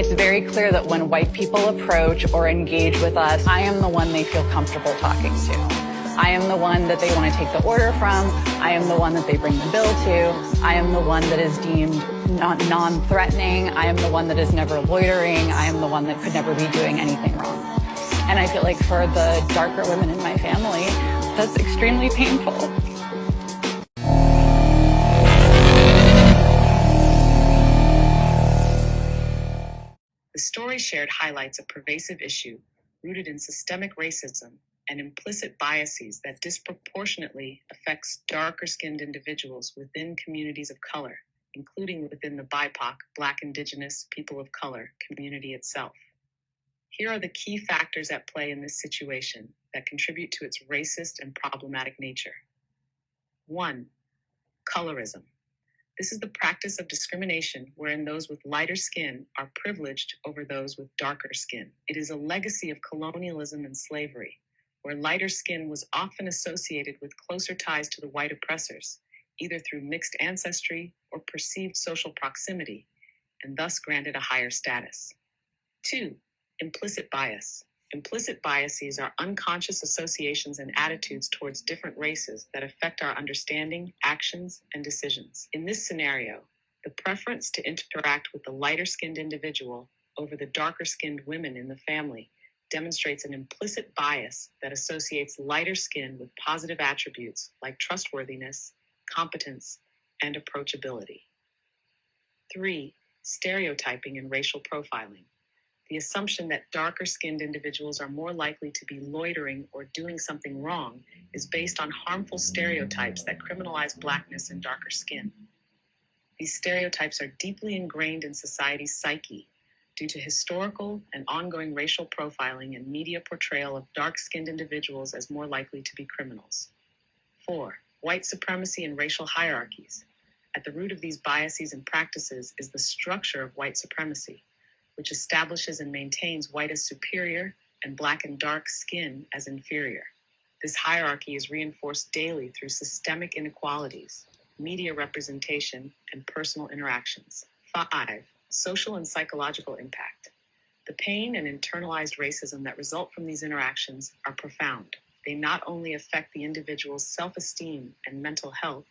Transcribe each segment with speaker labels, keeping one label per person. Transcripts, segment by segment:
Speaker 1: It's very clear that when white people approach or engage with us, I am the one they feel comfortable talking to. I am the one that they want to take the order from. I am the one that they bring the bill to. I am the one that is deemed non-threatening. I am the one that is never loitering. I am the one that could never be doing anything wrong. And I feel like for the darker women in my family, that's extremely painful.
Speaker 2: The story shared highlights a pervasive issue rooted in systemic racism and implicit biases that disproportionately affects darker-skinned individuals within communities of color, including within the BIPOC, Black, Indigenous, people of color community itself. Here are the key factors at play in this situation that contribute to its racist and problematic nature. 1. Colorism. This is the practice of discrimination wherein those with lighter skin are privileged over those with darker skin. It is a legacy of colonialism and slavery, where lighter skin was often associated with closer ties to the white oppressors, either through mixed ancestry or perceived social proximity, and thus granted a higher status. 2. Implicit bias. Implicit biases are unconscious associations and attitudes towards different races that affect our understanding, actions, and decisions. In this scenario, the preference to interact with the lighter-skinned individual over the darker-skinned women in the family demonstrates an implicit bias that associates lighter skin with positive attributes like trustworthiness, competence, and approachability. 3. Stereotyping and racial profiling. The assumption that darker-skinned individuals are more likely to be loitering or doing something wrong is based on harmful stereotypes that criminalize Blackness and darker skin. These stereotypes are deeply ingrained in society's psyche due to historical and ongoing racial profiling and media portrayal of dark-skinned individuals as more likely to be criminals. 4. White supremacy and racial hierarchies. At the root of these biases and practices is the structure of white supremacy, which establishes and maintains white as superior and Black and dark skin as inferior. This hierarchy is reinforced daily through systemic inequalities, media representation, and personal interactions. 5. Social and psychological impact. The pain and internalized racism that result from these interactions are profound. They not only affect the individual's self-esteem and mental health,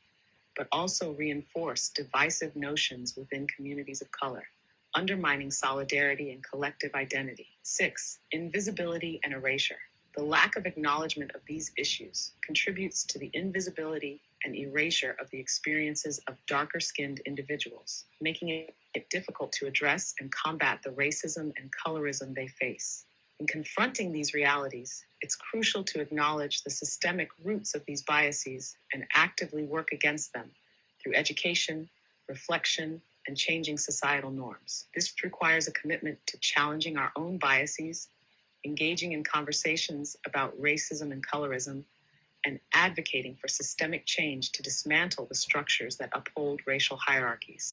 Speaker 2: but also reinforce divisive notions within communities of color, undermining solidarity and collective identity. 6. Invisibility and erasure. The lack of acknowledgement of these issues contributes to the invisibility and erasure of the experiences of darker-skinned individuals, making it difficult to address and combat the racism and colorism they face. In confronting these realities, it's crucial to acknowledge the systemic roots of these biases and actively work against them through education, reflection, and changing societal norms. This requires a commitment to challenging our own biases, engaging in conversations about racism and colorism, and advocating for systemic change to dismantle the structures that uphold racial hierarchies.